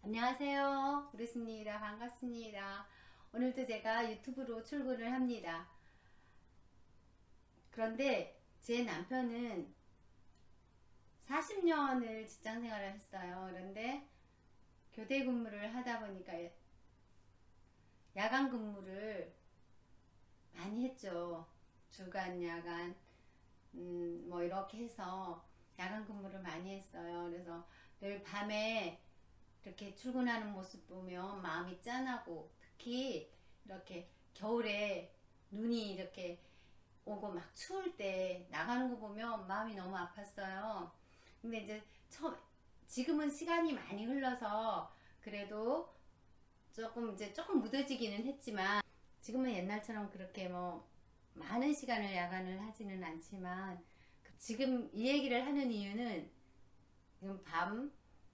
안녕하세요. 그렇습니다. 반갑습니다. 오늘도 제가 유튜브로 출근을 합니다. 그런데 제 남편은 40년을 직장 생활을 했어요. 그런데 교대 근무를 하다 보니까 야간 근무를 많이 했죠. 주간, 야간, 뭐 이렇게 해서 야간 근무를 많이 했어요. 그래서 늘 밤에 이렇게 출근하는 모습 보면 마음이 짠하고, 특히 이렇게 겨울에 눈이 이렇게 오고 막 추울 때 나가는 거 보면 마음이 너무 아팠어요. 근데 이제 지금은 시간이 많이 흘러서 그래도 조금 무뎌지기는 했지만, 지금은 옛날처럼 그렇게 뭐 많은 시간을 야간을 하지는 않지만, 지금 이 얘기를 하는 이유는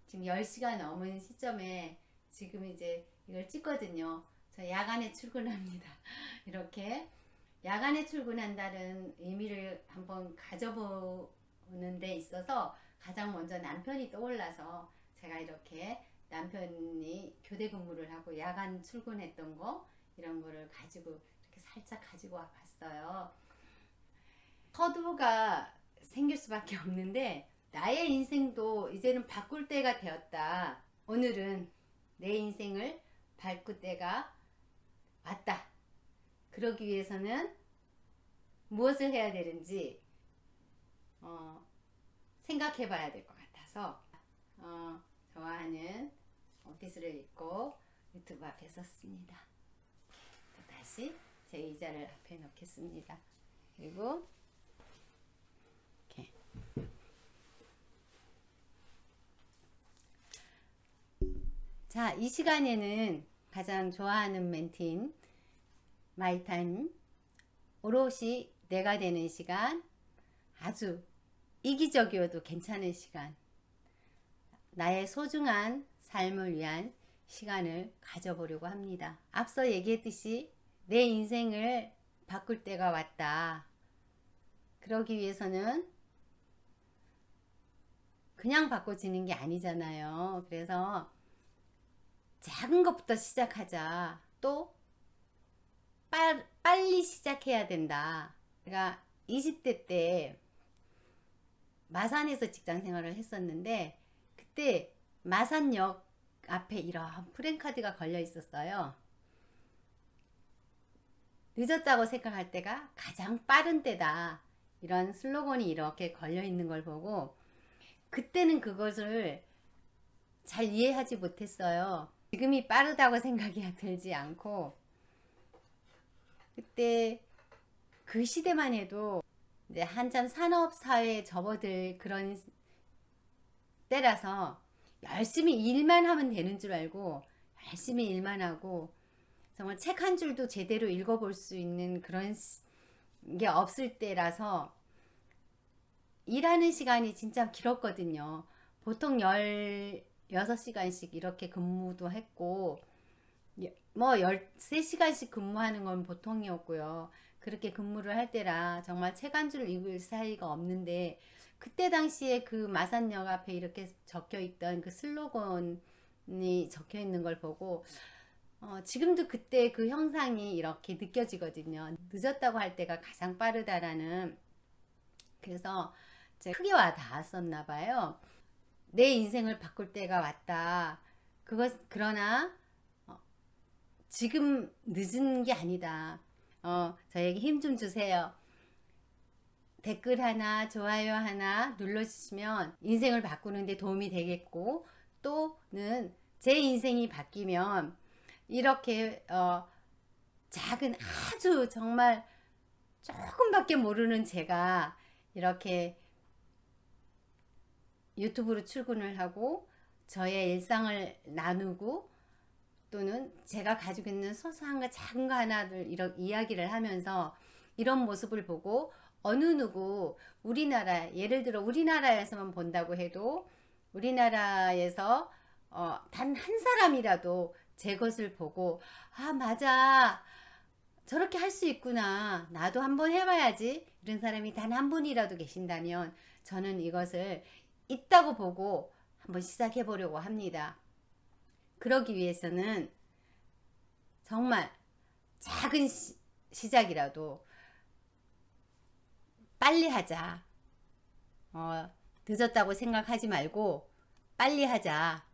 지금 10시가 넘은 시점에 지금 이제 이걸 찍거든요. 저 야간에 출근합니다. 이렇게 야간에 출근한다는 의미를 한번 가져보는 데 있어서 가장 먼저 남편이 떠올라서 제가 이렇게 남편이 교대 근무를 하고 야간 출근했던 거, 이런 거를 가지고 이렇게 살짝 가지고 와 봤어요. 서두가 생길 수밖에 없는데, 나의 인생도 이제는 바꿀 때가 되었다. 오늘은 내 인생을 바꿀 때가 왔다. 그러기 위해서는 무엇을 해야 되는지 생각해 봐야 될 것 같아서 좋아하는 오피스를 입고 유튜브 앞에 섰습니다. 다시 제 의자를 앞에 놓겠습니다. 그리고 이렇게 자, 이 시간에는 가장 좋아하는 멘트인 마이타임, 오롯이 내가 되는 시간, 아주 이기적이어도 괜찮은 시간, 나의 소중한 삶을 위한 시간을 가져보려고 합니다. 앞서 얘기했듯이 내 인생을 바꿀 때가 왔다. 그러기 위해서는 그냥 바꿔지는 게 아니잖아요. 그래서 작은 것부터 시작하자. 또 빨리 시작해야 된다. 제가 20대 때 마산에서 직장 생활을 했었는데, 그때 마산역 앞에 이런 프랜카드가 걸려 있었어요. 늦었다고 생각할 때가 가장 빠른 때다. 이런 슬로건이 이렇게 걸려 있는 걸 보고, 그때는 그것을 잘 이해하지 못했어요. 지금이 빠르다고 생각이 들지 않고, 그때 그 시대만 해도 이제 한참 산업사회에 접어들 그런 때라서 열심히 일만 하면 되는 줄 알고 열심히 일만 하고, 정말 책 한 줄도 제대로 읽어볼 수 있는 그런 게 없을 때라서 일하는 시간이 진짜 길었거든요. 보통 16시간씩 이렇게 근무도 했고, 뭐 13시간씩 근무하는 건 보통이었고요. 그렇게 근무를 할 때라 정말 책 한 줄 읽을 사이가 없는데, 그때 당시에 그 마산역 앞에 이렇게 적혀 있던 그 슬로건이 적혀 있는 걸 보고 지금도 그때 그 형상이 이렇게 느껴지거든요. 늦었다고 할 때가 가장 빠르다라는. 그래서 제가 크게 와 닿았었나 봐요. 내 인생을 바꿀 때가 왔다. 그러나 지금 늦은 게 아니다. 저에게 힘 좀 주세요. 댓글 하나, 좋아요 하나 눌러주시면 인생을 바꾸는데 도움이 되겠고, 또는 제 인생이 바뀌면 이렇게 작은, 아주 정말 조금밖에 모르는 제가 이렇게 유튜브로 출근을 하고 저의 일상을 나누고, 또는 제가 가지고 있는 소소한 거, 작은 거 하나를 이런 이야기를 하면서 이런 모습을 보고 어느 누구, 우리나라, 예를 들어 우리나라에서만 본다고 해도 우리나라에서 단 한 사람이라도 제 것을 보고, 아 맞아, 저렇게 할 수 있구나, 나도 한번 해봐야지, 이런 사람이 단 한 분이라도 계신다면 저는 이것을 있다고 보고 한번 시작해 보려고 합니다. 그러기 위해서는 정말 작은 시작이라도 빨리 하자. 늦었다고 생각하지 말고 빨리 하자.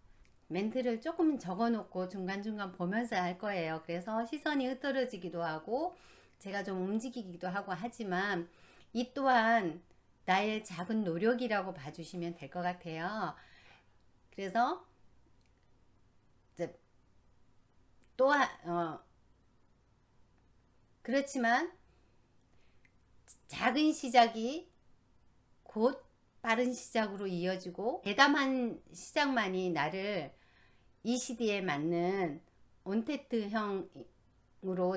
멘트를 조금 적어놓고 중간중간 보면서 할 거예요. 그래서 시선이 흐트러지기도 하고 제가 좀 움직이기도 하고 하지만 이 또한 나의 작은 노력이라고 봐주시면 될 것 같아요. 그래서 이제 또한 그렇지만 작은 시작이 곧 빠른 시작으로 이어지고 대담한 시작만이 나를 이 시대에 맞는 온택트형으로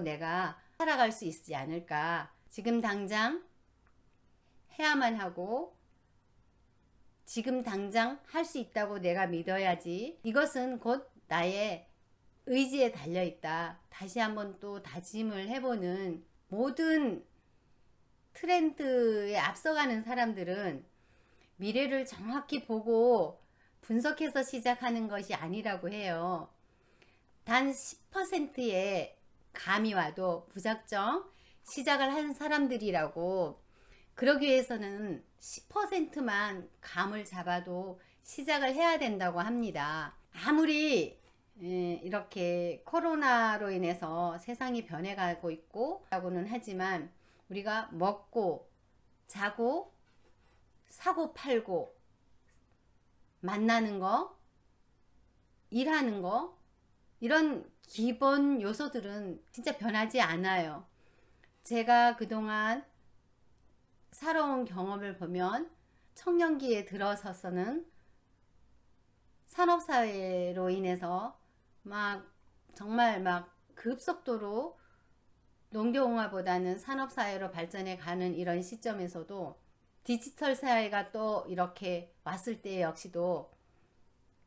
내가 살아갈 수 있지 않을까. 지금 당장 해야만 하고 지금 당장 할 수 있다고 내가 믿어야지. 이것은 곧 나의 의지에 달려있다. 다시 한번 또 다짐을 해보는, 모든 트렌드에 앞서가는 사람들은 미래를 정확히 보고 분석해서 시작하는 것이 아니라고 해요. 단 10%의 감이 와도 무작정 시작을 한 사람들이라고. 그러기 위해서는 10%만 감을 잡아도 시작을 해야 된다고 합니다. 아무리 이렇게 코로나로 인해서 세상이 변해가고 있고 라고는 하지만 우리가 먹고 자고 사고 팔고 만나는 거, 일하는 거, 이런 기본 요소들은 진짜 변하지 않아요. 제가 그동안 살아온 경험을 보면 청년기에 들어서서는 산업사회로 인해서 막 정말 막 급속도로 농경화보다는 산업사회로 발전해 가는 이런 시점에서도 디지털 사회가 또 이렇게 왔을 때 역시도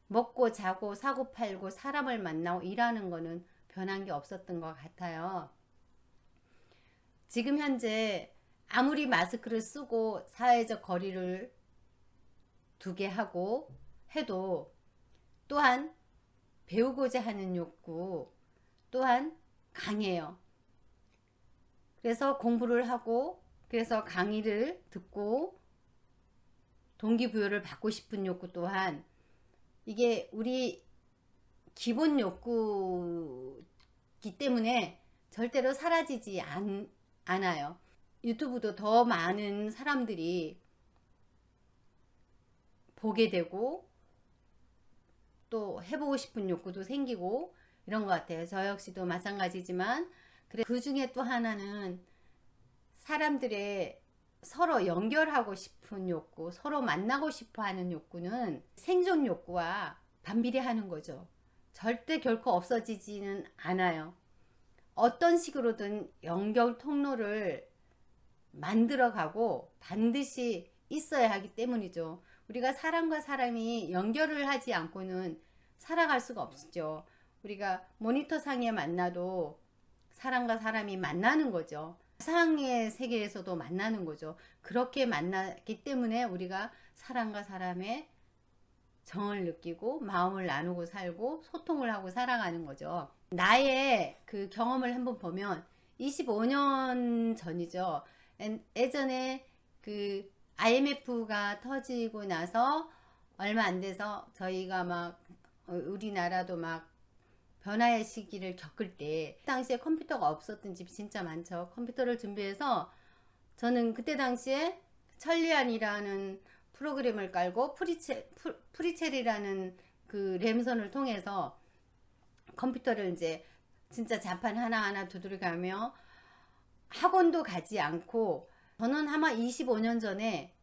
먹고 자고 사고 팔고 사람을 만나고 일하는 거는 변한 게 없었던 것 같아요. 지금 현재 아무리 마스크를 쓰고 사회적 거리를 두게 하고 해도 또한 배우고자 하는 욕구 또한 강해요. 그래서 공부를 하고 그래서 강의를 듣고 동기부여를 받고 싶은 욕구 또한, 이게 우리 기본 욕구이기 때문에 절대로 사라지지 않아요. 유튜브도 더 많은 사람들이 보게 되고 또 해보고 싶은 욕구도 생기고 이런 것 같아요. 저 역시도 마찬가지지만 그 중에 또 하나는 사람들의 서로 연결하고 싶은 욕구, 서로 만나고 싶어 하는 욕구는 생존 욕구와 반비례하는 거죠. 절대 결코 없어지지는 않아요. 어떤 식으로든 연결 통로를 만들어가고 반드시 있어야 하기 때문이죠. 우리가 사람과 사람이 연결을 하지 않고는 살아갈 수가 없죠. 우리가 모니터상에 만나도 사람과 사람이 만나는 거죠. 상의 세계에서도 만나는 거죠. 그렇게 만나기 때문에 우리가 사람과 사람의 정을 느끼고 마음을 나누고 살고 소통을 하고 살아가는 거죠. 나의 그 경험을 한번 보면 25년 전이죠. 예전에 그 IMF가 터지고 나서 얼마 안 돼서 저희가 막 우리나라도 막 변화의 시기를 겪을 때, 당시에 컴퓨터가 없었던 집이 진짜 많죠. 컴퓨터를 준비해서 저는 그때 당시에 천리안이라는 프로그램을 깔고 프리첼이라는 그 램선을 통해서 컴퓨터를 이제 진짜 자판 하나하나 두드려가며 학원도 가지 않고, 저는 아마 25년 전에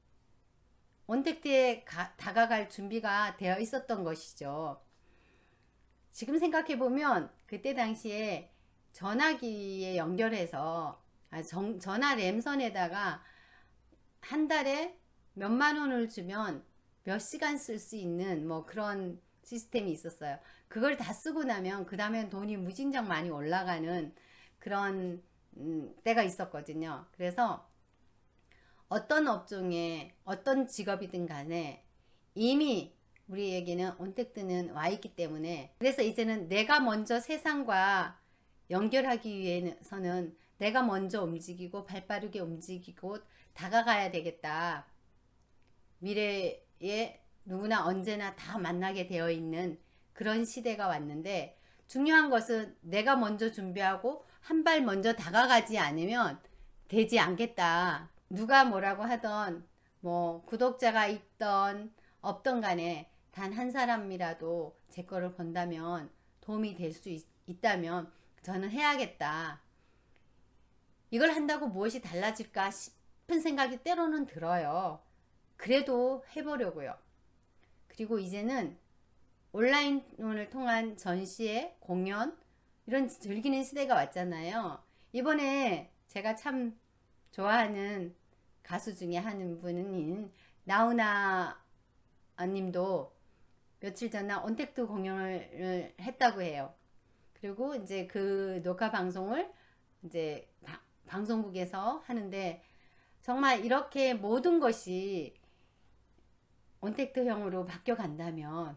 온택트에 다가갈 준비가 되어 있었던 것이죠. 지금 생각해보면 그때 당시에 전화기에 연결해서 전화 램선에다가 한 달에 몇만 원을 주면 몇 시간 쓸 수 있는 뭐 그런 시스템이 있었어요. 그걸 다 쓰고 나면 그 다음엔 돈이 무진장 많이 올라가는 그런 때가 있었거든요. 그래서 어떤 업종에 어떤 직업이든 간에 이미 우리에게는 온택트는 와 있기 때문에, 그래서 이제는 내가 먼저 세상과 연결하기 위해서는 내가 먼저 움직이고 발빠르게 움직이고 다가가야 되겠다. 미래에 누구나 언제나 다 만나게 되어 있는 그런 시대가 왔는데, 중요한 것은 내가 먼저 준비하고 한 발 먼저 다가가지 않으면 되지 않겠다. 누가 뭐라고 하던, 뭐 구독자가 있던 없던 간에 단 한 사람이라도 제 거를 본다면, 도움이 될 수 있다면 저는 해야겠다. 이걸 한다고 무엇이 달라질까 싶은 생각이 때로는 들어요. 그래도 해보려고요. 그리고 이제는 온라인을 통한 전시회, 공연, 이런 즐기는 시대가 왔잖아요. 이번에 제가 참 좋아하는 가수 중에 한 분인 나훈아 님도 며칠 전에 언택트 공연을 했다고 해요. 그리고 이제 그 녹화 방송을 이제 방송국에서 하는데, 정말 이렇게 모든 것이 언택트형으로 바뀌어 간다면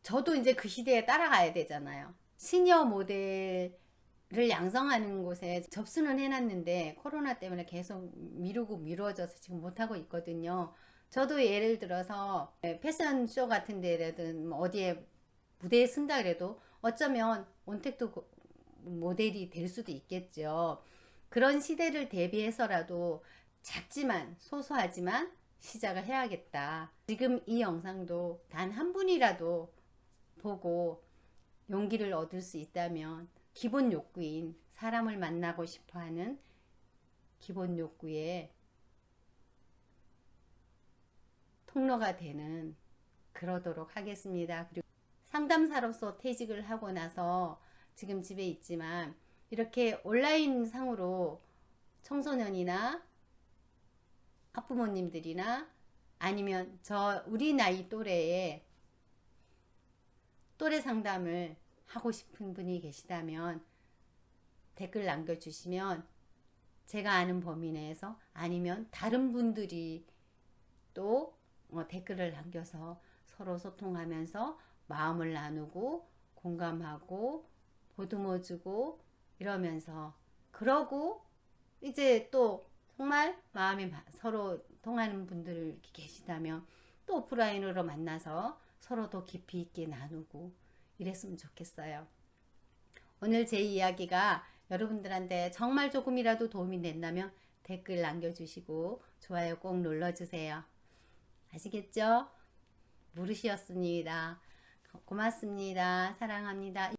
저도 이제 그 시대에 따라가야 되잖아요. 시니어 모델을 양성하는 곳에 접수는 해놨는데 코로나 때문에 계속 미루고 미뤄져서 지금 못하고 있거든요. 저도 예를 들어서 패션쇼 같은 데라든 어디에 무대에 쓴다 그래도 어쩌면 온택트 모델이 될 수도 있겠죠. 그런 시대를 대비해서라도 작지만 소소하지만 시작을 해야겠다. 지금 이 영상도 단 한 분이라도 보고 용기를 얻을 수 있다면, 기본 욕구인 사람을 만나고 싶어하는 기본 욕구에 통로가 되는 그러도록 하겠습니다. 그리고 상담사로서 퇴직을 하고 나서 지금 집에 있지만 이렇게 온라인 상으로 청소년이나 학부모님들이나 아니면 우리 나이 또래에 또래 상담을 하고 싶은 분이 계시다면 댓글 남겨주시면 제가 아는 범위 내에서, 아니면 다른 분들이 또 댓글을 남겨서 서로 소통하면서 마음을 나누고 공감하고 보듬어주고 이러면서, 그러고 이제 또 정말 마음이 서로 통하는 분들 계시다면 또 오프라인으로 만나서 서로 더 깊이 있게 나누고 이랬으면 좋겠어요. 오늘 제 이야기가 여러분들한테 정말 조금이라도 도움이 된다면 댓글 남겨주시고 좋아요 꼭 눌러주세요. 아시겠죠? 무릇이었습니다. 고맙습니다. 사랑합니다.